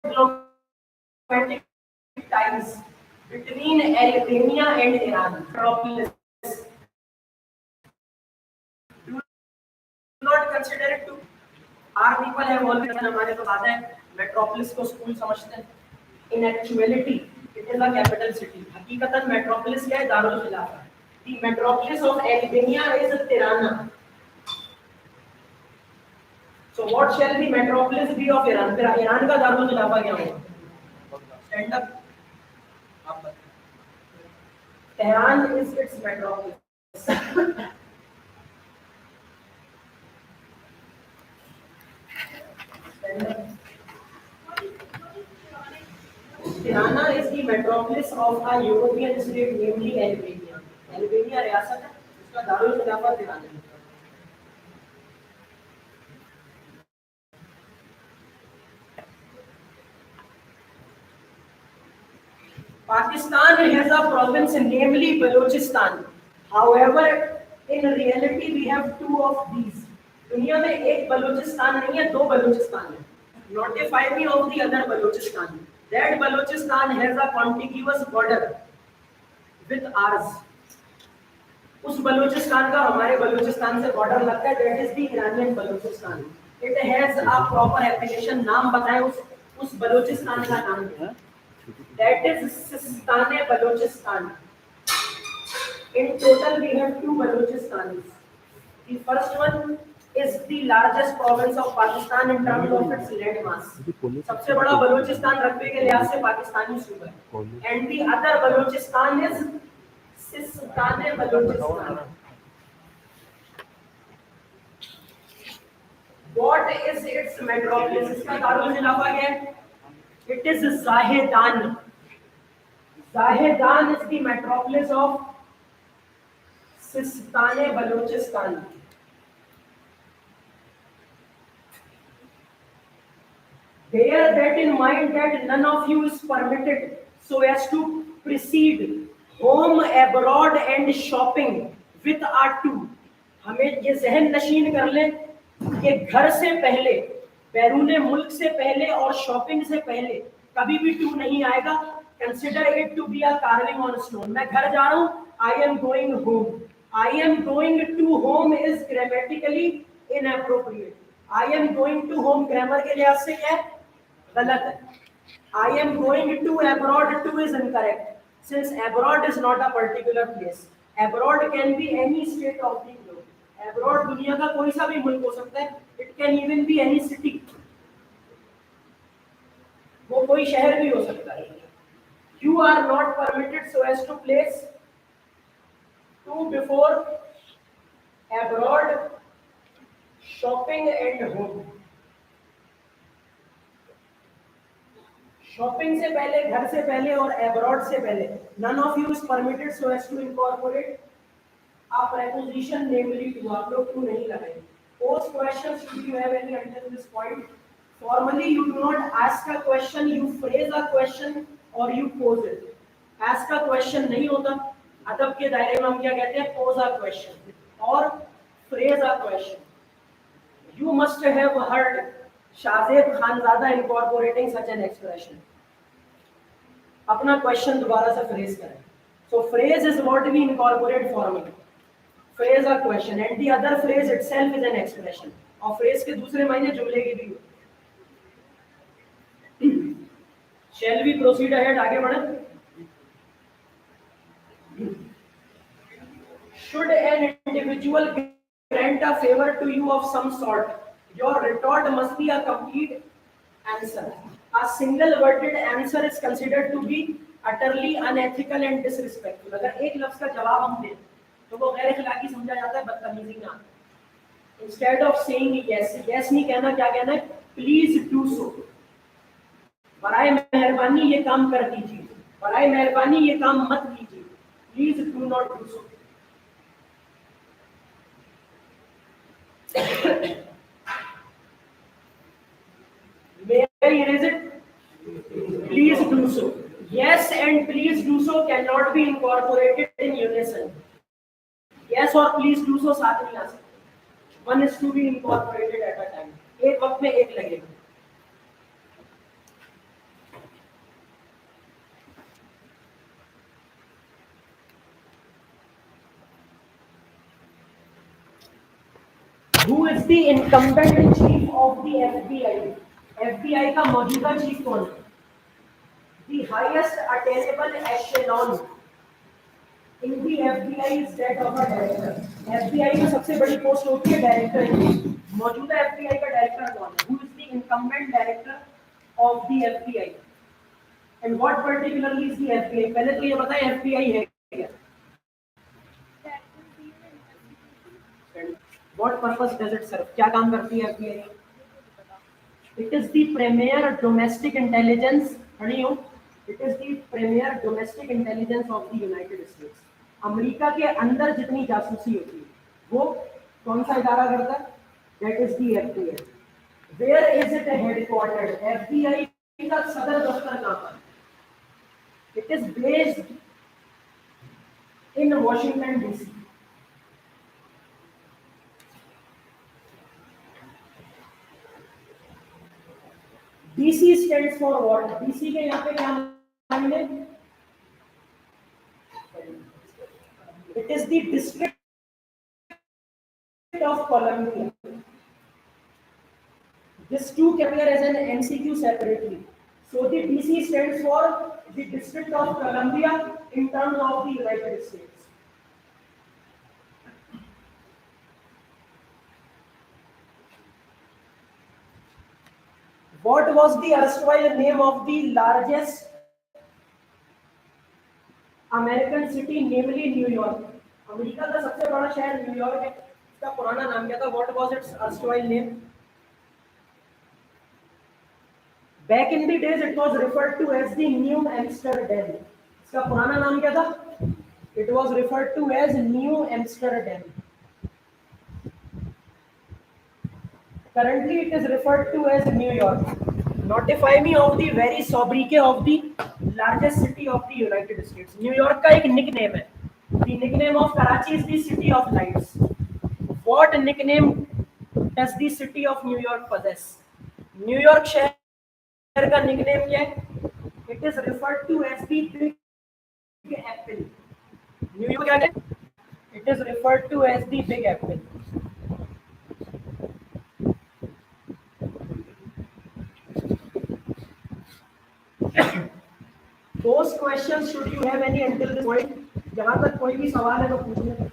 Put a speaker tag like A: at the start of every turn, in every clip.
A: diplomatic ties between Albania and Iran. Metropolis. Do not consider it to. Our people have always हमारे तो आता है metropolis को school समझते हैं. In actuality, it is a capital city. हकीकतन metropolis क्या है? Darul खिलाफा. The metropolis of Albania is Tirana. So what shall the metropolis be of Iran? फिर ईरान का दारुल खिलाफा क्या होगा? Stand up. Tehran is its metropolis. Tirana is the metropolis of a European state, namely Albania. Albania रियासत है, उसका Darul खिलाफा tirana है. Pakistan has a province, namely Balochistan. However, in reality, we have two of these. दुनिया में एक बलूचिस्तान नहीं है, दो बलूचिस्तान है. Notify me of the other Balochistan. That Balochistan has a contiguous border with ours. उस बलूचिस्तान का हमारे बलूचिस्तान से बॉर्डर लगता है. That is the Iranian Balochistan. It has a proper appellation. नाम बताएं उस बलूचिस्तान का नाम क्या है? That is Sistan Balochistan. In total, we have two Balochistan. The first one is the largest province of Pakistan in terms of its land mass. सबसे बड़ा बलूचिस्तान रकबे के लिहाज से पाकिस्तानी सूबा है. And the other Balochistan is Sistan Balochistan. What is its metropolis? इसका दारुल खिलाफा क्या है? It is Zahedan. Zahedan is the metropolis of Sistan Balochistan. Bear that in mind that none of you is permitted so as to proceed home, abroad and shopping with R2. हमें ये जहन नशीन कर लें कि घर से पहले, बैरून मुल्क से पहले और शॉपिंग से पहले कभी भी टू नहीं आएगा. Consider it to be a carving on stone. मैं घर जा रहा हूँ. I am going home. I am going to home is grammatically inappropriate. I am going to home grammar के लिहाज से क्या है? गलत है. I am going to abroad to is incorrect. Since abroad is not a particular place. Abroad can be any state of the globe. Abroad दुनिया का कोई सा भी मुल्क हो सकता है. It can even be any city. वो कोई शहर भी हो सकता है. You are not permitted so as to place to before abroad, shopping and home. Shopping से पहले, घर से पहले और abroad से पहले. None of you is permitted so as to incorporate a preposition namely to. आप लोग to नहीं लगाएंगे. Pose questions should you have any until this point. Formally you do not ask a question, you phrase a question or you pose it. Ask a question नहीं होता. अदब के दायरे में हम क्या कहते हैं? Pose a question और phrase a question. You must have heard Shahzeb Khanzada incorporating such an expression. अपना question दोबारा से phrase करें. So phrase is what we incorporate formally. Phrase a question and the other phrase itself is an expression. और phrase के दूसरे मायने जुमले के भी. Shall we proceed ahead? आगे बढ़े. Should an individual grant a favor to you of some sort, your retort must be a complete answer. A single-worded answer is considered to be utterly unethical and disrespectful. अगर एक लफ्ज का जवाब हम दें, तो वो गैर अखलाकी समझा जाता है, बदतमीजी ना. Instead of saying yes, yes नहीं कहना, क्या कहना है? Please do so. बराए मेहरबानी ये काम कर दीजिए. बराए मेहरबानी ये काम मत कीजिए. Please do not do so. May I erase it? Please do so. Yes and please do so cannot be incorporated in unison. Yes और please do so साथ नहीं आ सकते. One is to be incorporated at a time. एक वक्त में एक लगेगा. Who is the incumbent chief of the FBI? FBI का मौजूदा चीफ कौन है? The highest attainable echelon in the FBI is that of a director. FBI में सबसे बड़ी पोस्ट होती है डायरेक्टर. मौजूदा FBI का डायरेक्टर कौन है? Who is the incumbent director of the FBI? And what particularly is the FBI? पहले तो ये बताएं FBI है क्या? What purpose does it serve? क्या काम करती है FBI? It is the premier domestic intelligence. It is the premier domestic intelligence of the United States. America के अंदर जितनी जासूसी होती है वो कौन सा इदारा करता है? That is the FBI. Where is it headquartered? FBI का सदर दफ्तर कहाँ पर? It is based in Washington DC. DC stands for what? DC के यहाँ पे क्या नाम है? It is the District of Columbia. This two can appear as an MCQ separately. So the DC stands for the District of Columbia in terms of the United States. What was the erstwhile name of the largest American city, namely New York? America का सबसे बड़ा शहर New York है. इसका पुराना नाम क्या था? What was its erstwhile name? Back in the days, it was referred to as the New Amsterdam. इसका पुराना नाम क्या था? It was referred to as New Amsterdam. Currently, it is referred to as New York. Notify me of the very sobriquet of the largest city of the United States. New York का एक nickname है. The nickname of Karachi is the City of Lights. What nickname does the city of New York possess? New York शहर का nickname क्या है? It is referred to as the Big Apple. New York क्या है? It is referred to as the Big Apple. Those questions should you have any until this point. जहाँ तक कोई भी सवाल है तो पूछना.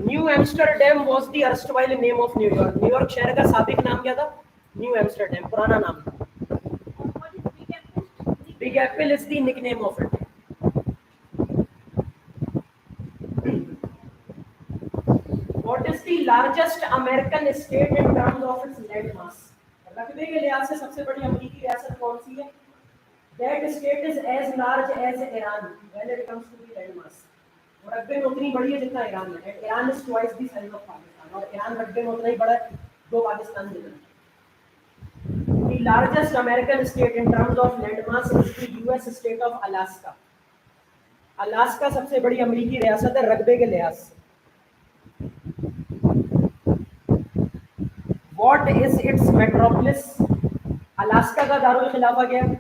A: New Amsterdam was the erstwhile name of New York. New York शहर का साबिक नाम क्या था? New Amsterdam, पुराना नाम था. Big Apple is the nickname of it. What is the largest American state in terms of its land mass? रकबे के लिहाज से सबसे बड़ी अमेरिकी रियासत कौन सी है? That state is as large as Iran when it comes to the land mass. रकबे में उतनी बड़ी है जितना ईरान है. Iran is twice the size of Pakistan. और ईरान रकबे में उतना ही बड़ा है दो पाकिस्तान जितना. The largest American state in terms of land mass is the US state of Alaska. Alaska सबसे बड़ी अमेरिकी रियासत है रकबे के लिहाज से. What is its metropolis? Alaska का दारुल खिलाफा क्या है?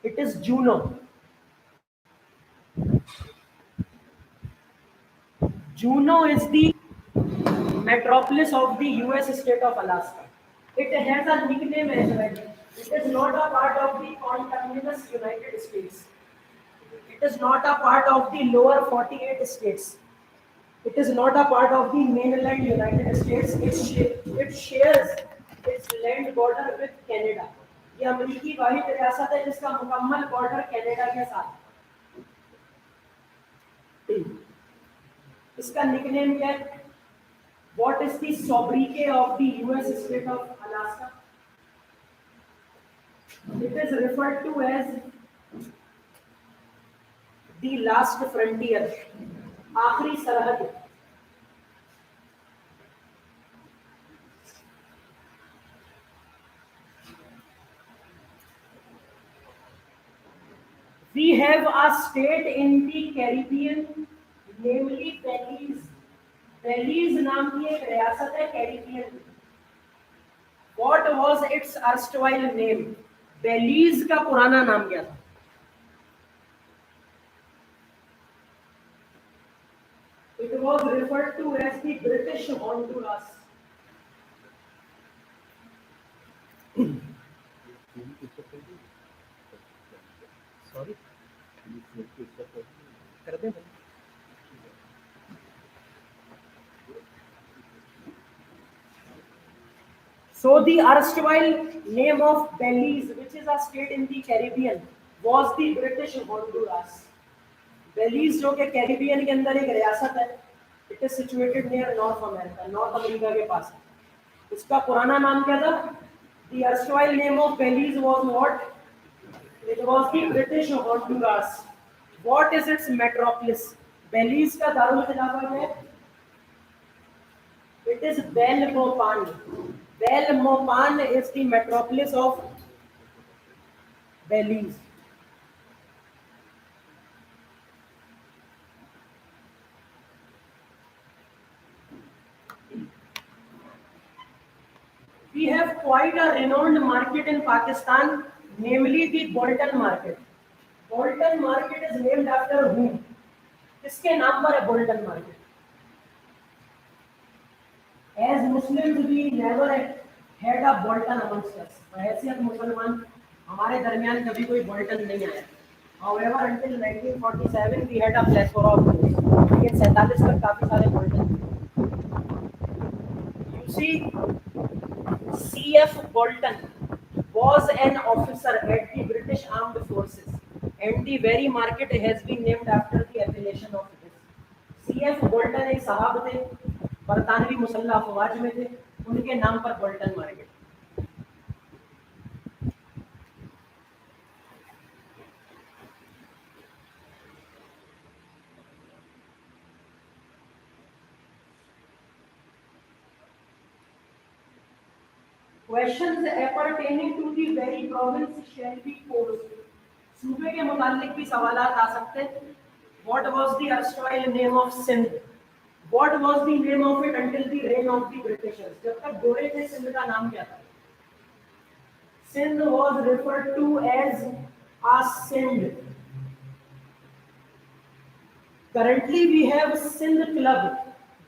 A: It is Juneau. Juneau is the metropolis of the US state of Alaska. It has a nickname as well. It is not a part of the contiguous United States. It is not a part of the lower 48 states. It is not a part of the mainland United States. It shares its land border with Canada. ये अमेरिकी वाहिद रियासत है जिसका मुकम्मल border Canada के साथ. इसका nickname क्या है? What is the sobriquet of the US state of Alaska? It is referred to as the last frontier. आखिरी सरहद. We have a state in the Caribbean, namely Belize. Belize नाम की एक रियासत है Caribbean. What was its erstwhile name? Belize का पुराना नाम क्या था? was referred to as the British Honduras.
B: Sorry कर दे भाई.
A: So the erstwhile name of Belize, which is a state in the Caribbean, was the British Honduras. Belize जो कि Caribbean के अंदर एक रियासत है, it is situated near north America के पास. उसका पुराना नाम क्या था? The erstwhile name of Belize was what? It was the British Honduras. What is its metropolis? Belize का दारुल खिलाफा है. It is Belmopan. Belmopan is the metropolis of Belize. We have quite a renowned market in Pakistan, namely the Bolton market. Bolton market is named after whom? किसके नाम पर है Bolton market? As Muslims, we never had a Bolton amongst us. हैसियत मुसलमान हमारे दरमियान कभी कोई Bolton नहीं आया. However, until 1947 we had a plethora of those. लेकिन 47 तक काफी सारे Bolton थे. You see, C.F. Bolton was an officer at the British Armed Forces, and the very market has been named after the appellation of this. C.F. Bolton एक साहब थे, बरतानवी मुसल्लह अफवाज में थे, उनके नाम पर Bolton market. Questions appertaining to the very province shall be posed. सूबे के मुतालिक भी सवालात आ सकते हैं. What was the erstwhile name of Sindh? What was the name of it until the reign of the Britishers? जब तक गोरे थे सिंध का नाम क्या था? Sindh was referred to as a Sindh. Currently we have Sindh Club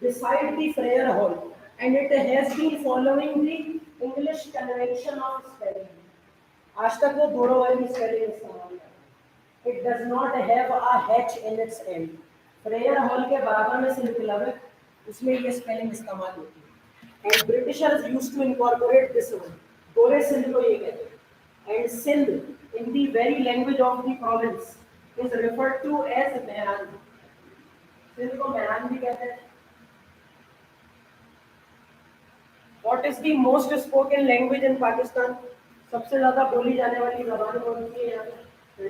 A: beside the Prayer Hall, and it has been following the English convention of spelling. आज तक वो दोनों वाली स्पेलिंग इस्तेमाल करता है. It does not have a H in its end. Prayer hall के बराबर में सिंध क्लब है, उसमें ये स्पेलिंग इस्तेमाल होती है. And Britishers used to incorporate this one. गोरे सिंध को ये कहते हैं. And Sindh in the very language of the province is referred to as Mehran. Sindh को मेहरान भी कहते हैं. What is the most spoken language in Pakistan? सबसे ज्यादा बोली जाने वाली जबान कौन सी है यहाँ पे?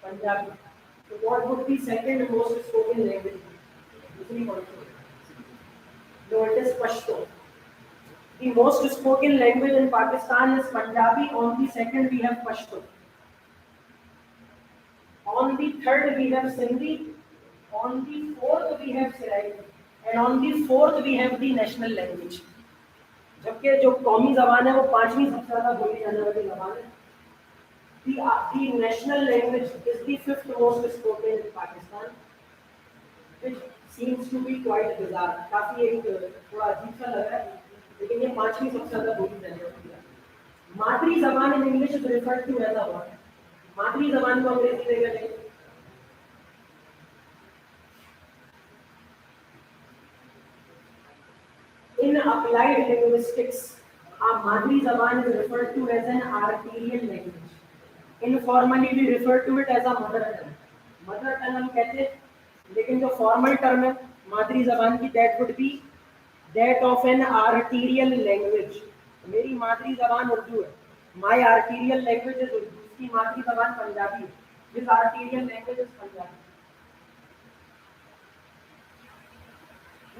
A: Punjabi. So what would be second most spoken language? दूसरी कौन सी? No, it is Pashto. The most spoken language in Pakistan is Punjabi. On the second we have Pashto. On the third we have Sindhi. On the fourth we have Seraiki. And on the fourth we have the national language. जबकि जो कौमी ज़बान है वो पांचवी सबसे ज़्यादा बोली जाने वाली ज़बान है. The national language is the fifth most spoken in Pakistan, which seems to be quite bizarre. काफी एक थोड़ा अजीब सा लग रहा है, लेकिन ये पांचवी सबसे ज़्यादा बोली जाने वाली है. मातृ ज़बान in English is referred to as a what? मातृ ज़बान को अंग्रेजी में क्या कहते हैं? In applied linguistics, a Madri Zaban is referred to as an arterial language. Informally, we refer to it as a mother tongue. Mother tongue हम कहते हैं, लेकिन जो formal term है मादरी जबान की, that would be that of an arterial language. मेरी मादरी जबान उर्दू है. My arterial language is Urdu. उसकी मादरी जबान पंजाबी है. His arterial language is Punjabi.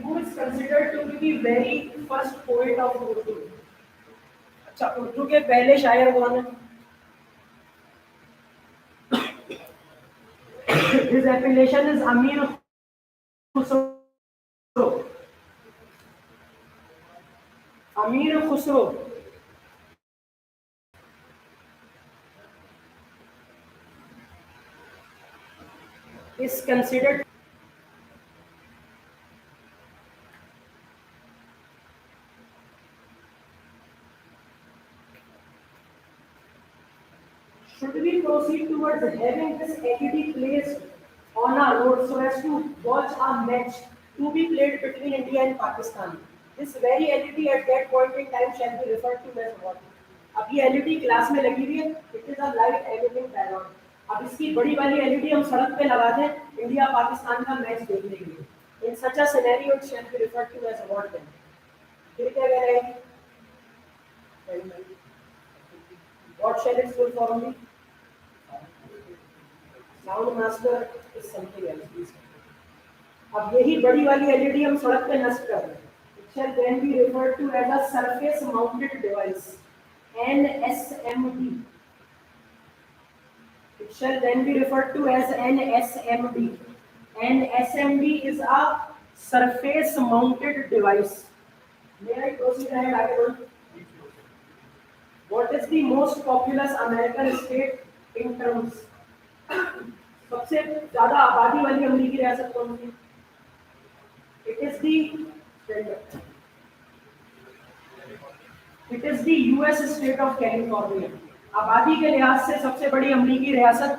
A: Who is considered to be the very first poet of Urdu? अच्छा, उर्दू के पहले शायर कौन है? His appellation is Amir Khusro. Amir Khusro is considered Should we proceed towards having this LED placed on our road so as to watch a match to be played between India and Pakistan? This very LED at that point in time shall be referred to as what? अब ये LED class में लगी हुई है, it is a light emitting pylon. अब इसकी बड़ी वाली LED हम सड़क पे लगा दें इंडिया पाकिस्तान का मैच देखने के लिए. In such a scenario, it shall be referred to as what then? फिर क्या कह रहे हैं? What shall its full form be? Sound master is something else. अब यही बड़ी वाली एलईडी हम सड़क पे नष्ट कर रहे हैं. It shall then be referred to as a surface mounted device, NSMD. It shall then be referred to as NSMD. NSMD is a surface mounted device. May I proceed ahead? आगे बढ़ो. What is the most populous American state in terms? सबसे ज्यादा आबादी वाली अमेरिकी रियासत कौन सी? It is the US state of California. आबादी के लिहाज से सबसे बड़ी अमेरिकी रियासत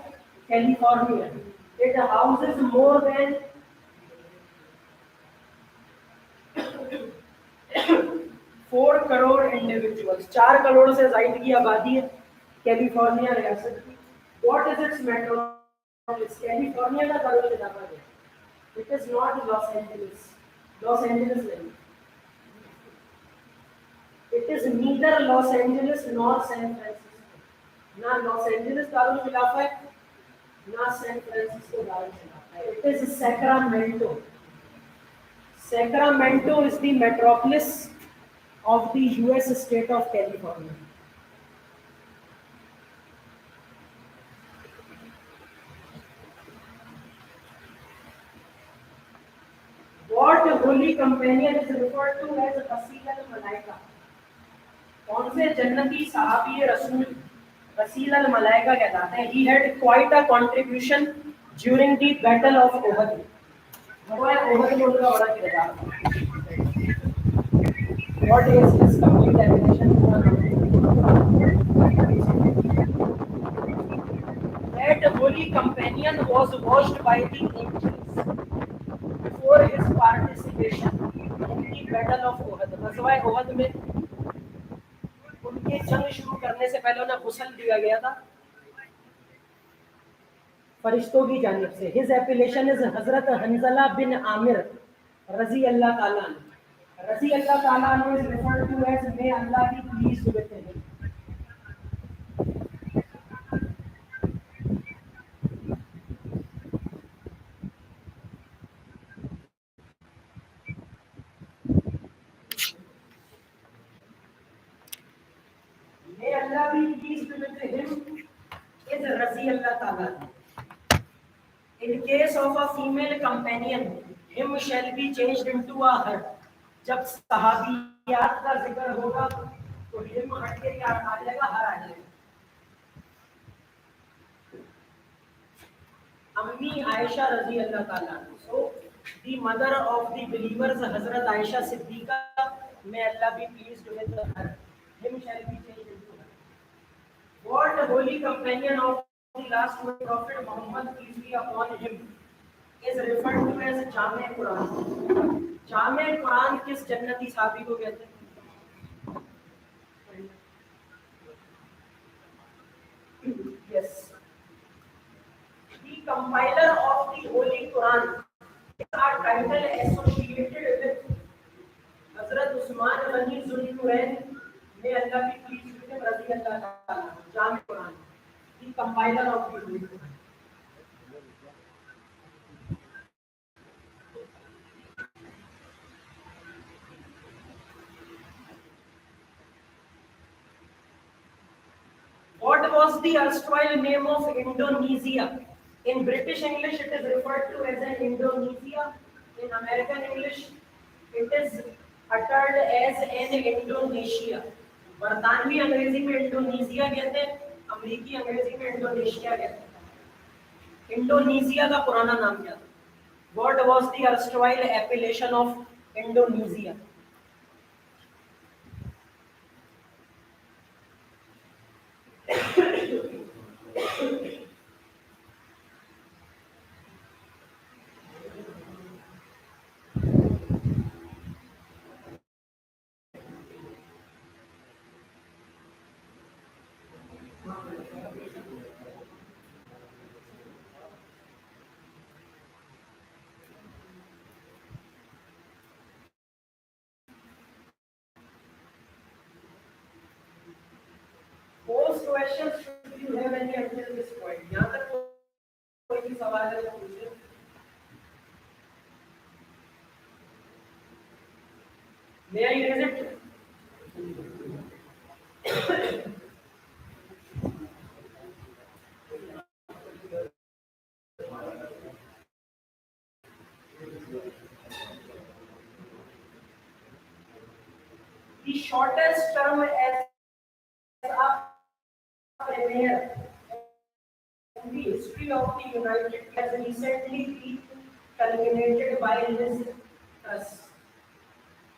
A: California. It houses more than 4 crore individuals. 4 crore से ज्यादा की आबादी है कैलिफोर्निया रियासत की. What is its metropolis? California का करोड़ इलाका है. It is not Los Angeles. Los Angeles नहीं. It is neither Los Angeles nor San Francisco. ना Los Angeles दारुल खिलाफा है, ना San Francisco दारुल खिलाफा है. It is Sacramento. Sacramento is the metropolis of the US state of California. What holy companion is referred to as Rasil al-Malaika? कौन से जन्नती सहाबी रसूल Russell al-Malaika कहलाते हैं? He had quite a contribution during the battle of Uhud. Uhud में उनका बड़ा किरदार था. What is his complete definition? That holy companion was washed by the angels before his participation in the battle of Uhud. ग़ज़वा उहद में उनके जंग शुरू करने से पहले उन्हें गुस्ल दिया गया था फरिश्तों की जानिब से. His appellation is हजरत हंजला बिन आमिर रजी अल्लाह ताला अन्हु. रजी अल्लाह ताला अन्हु is referred to as may Allah be pleased with him. May Allah be pleased with him is Razi Allah Ta'ala. In case of a female companion, him shall be changed into a her. जब सहाबियात का जिक्र होगा तो him हट के क्या आ जाएगा? हर आ जाएगा. अम्मी आयशा रजी अल्लाह ताला. So the mother of the believers, Hazrat Aisha Siddiqa, may Allah be pleased with her. Him shall be changed into her. What holy companion of the last prophet Muhammad, peace be upon him, is referred to as Jame Quran? Jame Quran किस जन्नती साहबी को कहते हैं? Yes. The compiler of the Holy Quran is a title associated with Hazrat Usman Ghani Zulnurain. May Allah be pleased with him. Razi Allah Ta'ala. Jame Quran, the compiler of the Holy Quran. What was the erstwhile name of Indonesia? In British English, it is referred to as an Indonesia. In American English, it is uttered as an Indonesia. बरतानवी अंग्रेजी में Indonesia कहते हैं, अमेरिकी अंग्रेजी में Indonesia कहते हैं. Indonesia का पुराना नाम क्या था? What was the erstwhile appellation of Indonesia? questions should you have any until this point? यहाँ तक कोई भी सवाल है तो पूछिए. May I raise it? The shortest term as a premier in the history of the United States has recently been culminated by Liz Truss.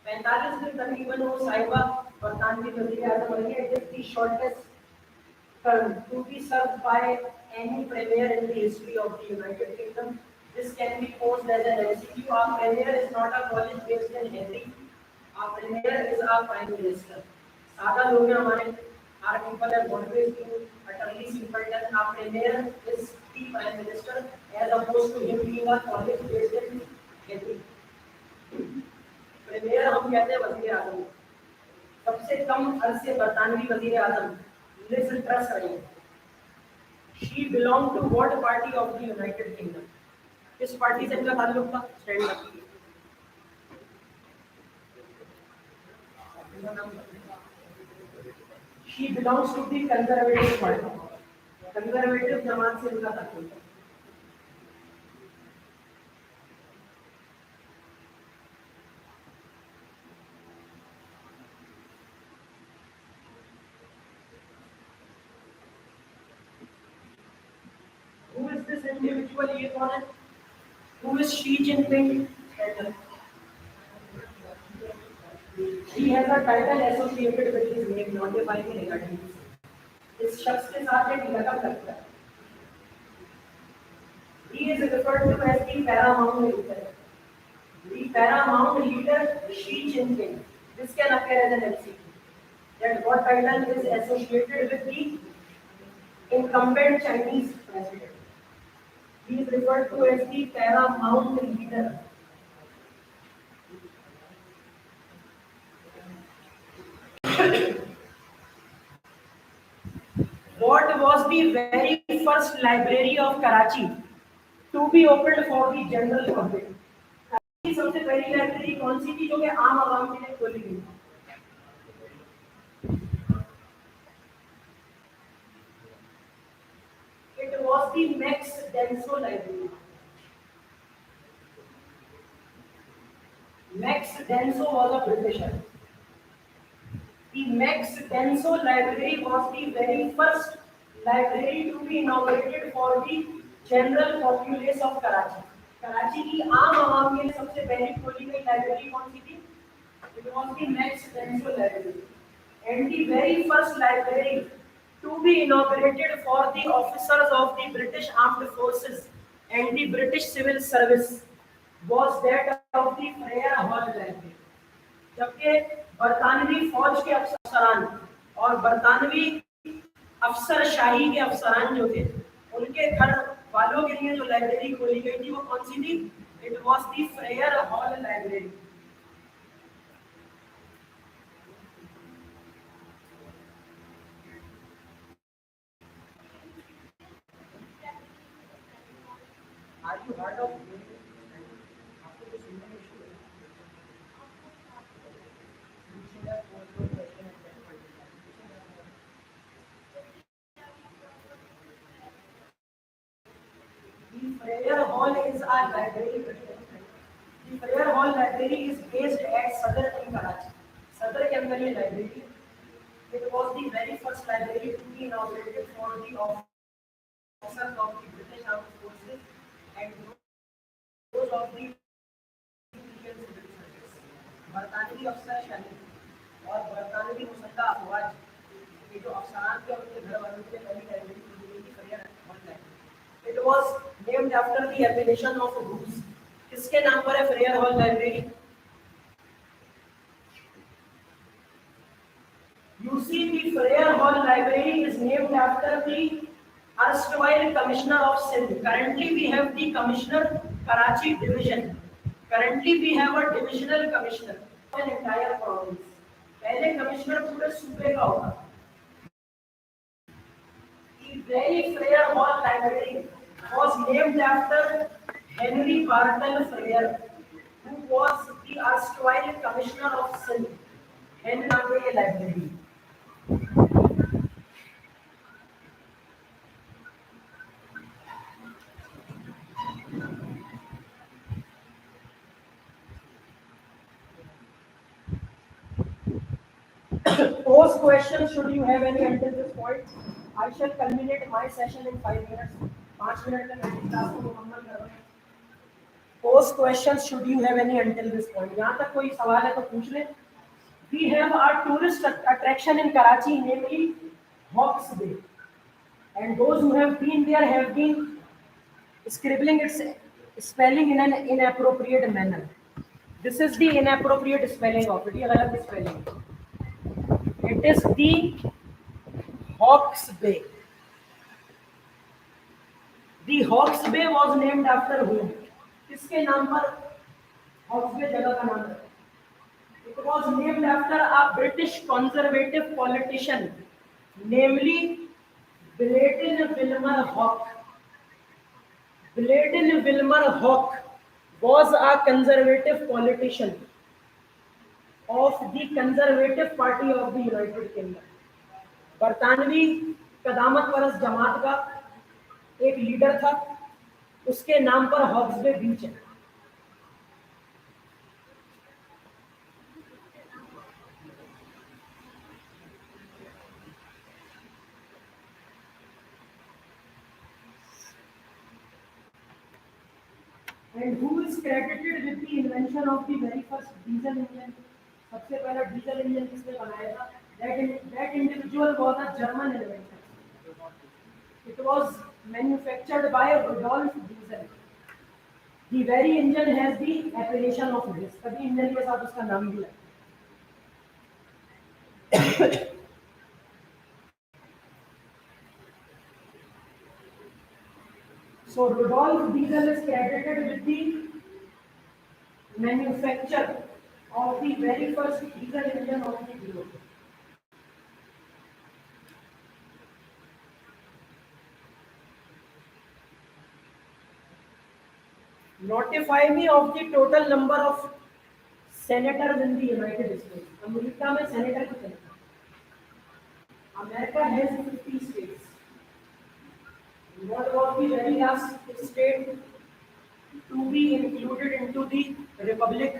A: 45 दिन तकरीबन वो साहिबा बरतानवी वज़ीर आज़म बनी है. It is the shortest term to be served by any premier in the history of the United Kingdom. This can be posed as an MCQ. Our premier is not a college based in Henry. Our premier is our prime minister. सादा लोग हैं हमारे. Our people have always been utterly simpleton. Our premier is the prime minister as opposed to him being a college based in Henry. premier हम कहते हैं वज़ीर आज़म. सबसे कम अरसे बरतानवी वज़ीर आज़म Liz Truss रही. She belonged to what party of the United Kingdom? किस party से इनका ताल्लुक था? Stand up. She belongs to the Conservative Party. Conservative जमात से इनका ताल्लुक था. Who is this individual? ये कौन है? Who is Xi Jinping? He has a title associated with his name, notifying regarding this. इस शख्स के साथ एक लक़ब लगता है. He is referred to as the paramount leader. The paramount leader Xi Jinping. This can appear as an MCQ. That what title is associated with the incumbent Chinese president. He is referred to as the paramount leader. What was the very first library of Karachi to be opened for the general public? सबसे पहली library कौन सी थी जो कि आम आवाम के लिए खोली गई? It was the Max Denso library. Max Denso was a Britisher. The Max Denso library was the very first library to be inaugurated for the general populace of Karachi. Karachi की आम आवाम के लिए सबसे पहले खोली गई लाइब्रेरी कौन सी थी? It was the Max Denso library. And the very first library to be inaugurated for the officers of the British Armed Forces and the British Civil Service was that of the Freya Hall Library. जबकि बरतानवी फौज के अफसरान और बरतानवी अफसरशाही के अफसरान जो थे उनके घर वालों के लिए जो लाइब्रेरी खोली गई थी वो कौन सी थी? It was the Frere Hall library. Are you heard of आपको कुछ सुनने में इशू है? The Freyer Hall is our library. The Freyer Hall library is based at Sadr in Karachi. Sadr के अंदर ये library. It was the very first library to be inaugurated for the officers of the British Armed Forces and those of the Indian Civil Service. बरतानवी अफसरशाही और बरतानवी मुसल्लह अफवाज ये जो अफसरान थे उनके घर वालों के लिए पहली लाइब्रेरी खुली गई थी Frere Hall library. It was named after the appellation of Bruce. किसके नाम पर है Frere Hall library? You see, the Freyer Hall Library is named after the erstwhile Commissioner of Sindh. Currently, we have the Commissioner Karachi Division. Currently, we have a divisional commissioner of an entire province. पहले commissioner पूरे सूबे का होगा. Very Freer Hall Library was named after Henry Barton Freer, who was the erstwhile Commissioner of Sindh. Henry Library. Post questions, should you have any until this point? I shall culminate my session in 5 minutes. 5 minutes में मेरी class को मुकम्मल कर रहा हूँ. Post questions, should you have any until this point? यहाँ तक कोई सवाल है तो पूछ लें. We have our tourist attraction in Karachi, namely Hawks Bay, and those who have been there have been scribbling its spelling in an inappropriate manner. This is the inappropriate spelling of it. ये गलत spelling. It is the Hawks Bay. The Hawks Bay was named after whom? किसके नाम पर Hawks Bay जगह का नाम है? It was named after a British conservative politician, namely Bladen Wilmer Hawke. Bladen Wilmer Hawke was a conservative politician of the Conservative Party of the United Kingdom. बरतानवी कदामत परस जमात का एक leader था, उसके नाम पर हॉक्स बे बीच है. And who is credited with the invention of the very first diesel engine? सबसे पहला diesel engine किसने बनाया था? That individual was a German inventor. It was manufactured by Rudolf Diesel. The very engine has the appellation of this. तभी engine के साथ उसका नाम भी लगा. So Rudolf Diesel is credited with the manufacture of the very first diesel engine of the globe. Notify me of the total number of senators in the United States. America में senator कितने हैं? America has 50 states. What was the very last state to be included into the republic?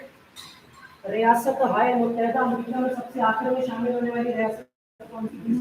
A: रियासत हाय मुत्तहदा America में सबसे आखिर में शामिल होने वाली रियासत कौन सी थी?